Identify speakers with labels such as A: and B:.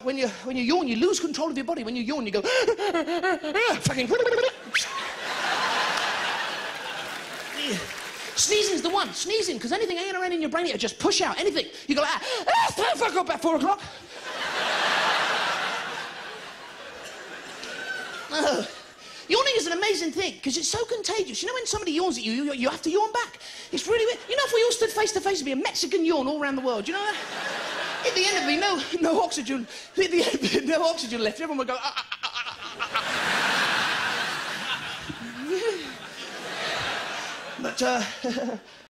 A: When you yawn, you lose control of your body. When you yawn, you go... fucking... Sneezing's the one. Sneezing, because anything hanging around in your brain, it'll just push out. Anything. You go, fuck up at 4 o'clock. Yawning is an amazing thing, because it's so contagious. You know when somebody yawns at you, you have to yawn back? It's really weird. You know, if we all stood face to face, it'd be a Mexican yawn all around the world. You know that? At the end of me, no oxygen. At the end, no oxygen left. Everyone would go... But,